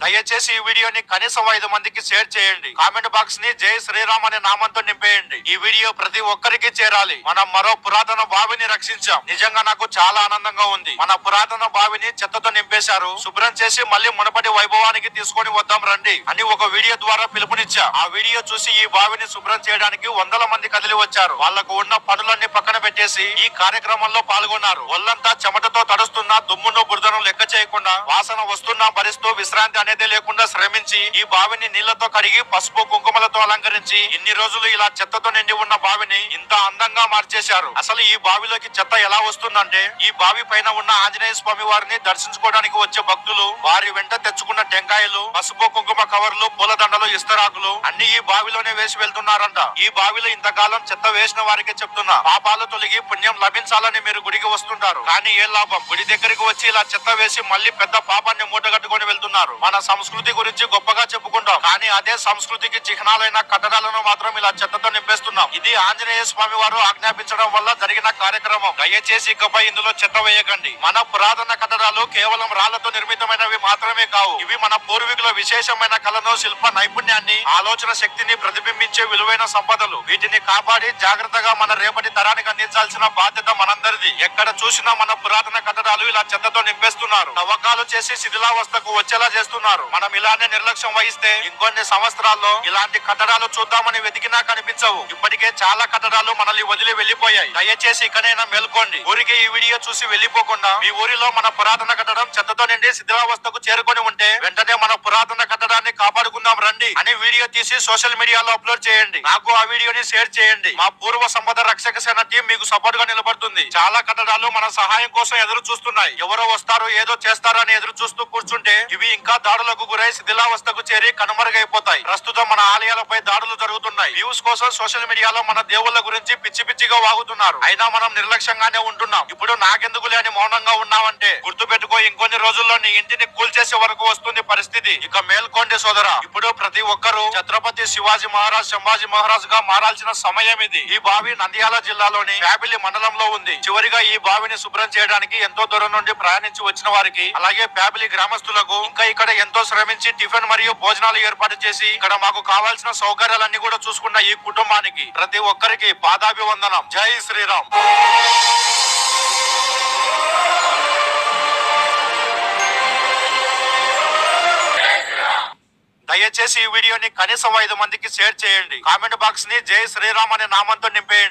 దయచేసి ఈ వీడియోని కనీసం 5 మందికి షేర్ చేయండి. కామెంట్ బాక్స్ ని జై శ్రీరామ్ అనే నామంతో నింపేయండి. ఈ వీడియో ప్రతి ఒక్కరికి చేరాలి. మనం మరో పురాతన బావిని రక్షించాం. నిజంగా నాకు చాలా ఆనందంగా ఉంది. మన పురాతన బావిని చెత్తతో నింపేశారు. శుభ్రం చేసి మళ్ళీ మునపటి వైభవానికి తీసుకొని వద్దాం రండి అని ఒక వీడియో ద్వారా పిలుపునిచ్చా. ఆ వీడియో చూసి ఈ బావిని శుభ్రం చేయడానికి వందల మంది కదిలి వచ్చారు. వాళ్లకు ఉన్న పనులన్నీ పక్కన పెట్టేసి ఈ కార్యక్రమంలో పాల్గొన్నారు. ఒళ్లంతా చెమటతో తడుస్తున్న దుమ్మును బురదను లెక్క చేయకుండా, వాసన వస్తున్నా భరిస్తూ, విశ్రాంతి అనేది లేకుండా శ్రమించి ఈ బావిని నీళ్లతో కడిగి పసుపు కుంకుమలతో అలంకరించి ఇన్ని రోజులు ఇలా చెత్తతో నిండి ఉన్న బావిని ఇంత అందంగా మార్చేశారు. అసలు ఈ బావిలోకి చెత్త ఎలా వస్తుందంటే, ఈ బావి పైన ఉన్న ఆంజనేయ స్వామి వారిని దర్శించుకోవడానికి వచ్చే భక్తులు వారి వెంట తెచ్చుకున్న టెంకాయలు, పసుపు కుంకుమ కవర్లు, పూలదండలు, ఇస్తరాకులు అన్ని ఈ బావిలోనే వేసి వెళ్తున్నారంట. ఈ బావిలో ఇంతకాలం చెత్త వేసిన వారికి చెప్తున్నా, పాపాలు తొలగి పుణ్యం లభించాలని మీరు గుడికి వస్తుంటారు. కానీ ఏ లాభం? గుడి దగ్గరికి వచ్చి ఇలా చెత్త వేసి మళ్ళీ పెద్ద పాపాన్ని మూటగట్టుకొని వెళ్తున్నారు. మన సంస్కృతి గురించి గొప్పగా చెప్పుకుంటాం, కానీ అదే సంస్కృతికి చిహ్నాలైన కట్టడాలను మాత్రం ఇలా చెత్తతో నింపేస్తున్నాం. ఇది ఆంజనేయ స్వామి వారు ఆజ్ఞాపించడం వల్ల జరిగిన కార్యక్రమం. దయచేసి ఇకపై ఇందులో చెత్త వేయకండి. మన పురాతన కట్టడాలు కేవలం రాళ్లతో నిర్మితమైనవి మాత్రమే కావు. ఇవి మన పూర్వీకుల విశేషమైన కళను, శిల్ప నైపుణ్యాన్ని, ఆలోచన శక్తిని ప్రతిబింబించే విలువైన సంపదలు. వీటిని కాపాడి జాగ్రత్తగా మన రేపటి తరానికి అందించాల్సిన బాధ్యత మనందరిది. ఎక్కడ చూసినా మన పురాతన కట్టడాలు ఇలా చెత్తతో నింపేస్తున్నారు. తవ్వకాలు చేసి శిథిలావస్థకు వచ్చేలా చేస్తున్నారు. మనం ఇలానే నిర్లక్ష్యం వహిస్తే ఇంకొన్ని సంవత్సరాల్లో ఇలాంటి కట్టడాలు చూద్దామని వెతికినా కనిపించవు. ఇప్పటికే చాలా కట్టడాలు మనల్ని వదిలి వెళ్లిపోయాయి. దయచేసి ఇకనైనా మేల్కోండి. ఊరికే ఈ వీడియో చూసి వెళ్లిపోకుండా, మీ ఊరిలో మన పురాతన కట్టడం చెత్తతో నిండి శిథిలావస్థకు చేరుకొని ఉంటే వెంటనే మన పురాతన కట్టడాన్ని కాపాడుకుందాం రండి అని వీడియో తీసి సోషల్ మీడియాలో అప్లోడ్ చేయండి. నాకు ఆ వీడియోని షేర్ చేయండి. మా పూర్వ సంపద రక్షక సేన టీం మీకు సపోర్ట్ గా నిలబడుతుంది. చాలా కట్టడాలు మన సహాయం కోసం ఎదురు చూస్తున్నాయి. ఎవరో వస్తారు, ఏదో చేస్తారు అని ఎదురు చూస్తూ కూర్చుంటే ఇవి ఇంకా దాడులకు గురై శిథిలావస్థకు చేరి కనుమరుగైపోతాయి. ప్రస్తుతం మన ఆలయాలపై దాడులు జరుగుతున్నాయి. వ్యూస్ కోసం సోషల్ మీడియాలో మన దేవుళ్ళ గురించి పిచ్చి పిచ్చిగా వాగుతున్నారు. అయినా మనం నిర్లక్ష్యంగానే ఉంటున్నాం. ఇప్పుడు నాకెందుకులే అని మౌనంగా ఉన్నావంటే గుర్తు పెట్టుకో, ఇంకొన్ని రోజుల్లో నీ ఇంటిని కూల్చేసే వరకు వస్తుంది పరిస్థితి. ఇక మేల్కోండి సోదరా. ఇప్పుడు ప్రతి ఒక్కరూ ఛత్రపతి శివాజీ మహారాజ్, సంభాజీ మహారాజ్ గా మారాల్సిన సమయం ఇది. ఈ బావి నంద్యాల జిల్లాలోని ప్యాబిలి మండలంలో ఉంది. చివరిగా ఈ బావిని శుభ్రం చేయడానికి ఎంతో దూరం నుండి ప్రయాణించి వచ్చిన వారికి, అలాగే ప్యాబిలి గ్రామస్తులకు, ఇంకా ఇక్కడ ఎంతో శ్రమించి టిఫిన్ మరియు భోజనాలు ఏర్పాటు చేసి ఇక్కడ మాకు కావాల్సిన సౌకర్యాలన్నీ కూడా చూసుకున్న ఈ కుటుంబానికి ప్రతి ఒక్కరికి పాదాభివందనం. జై శ్రీరామ్. దయచేసి ఈ వీడియోని కనీసం 5 మందికి షేర్ చేయండి. కామెంట్ బాక్స్ ని జై శ్రీరామ్ అనే నామంతో నింపేయండి.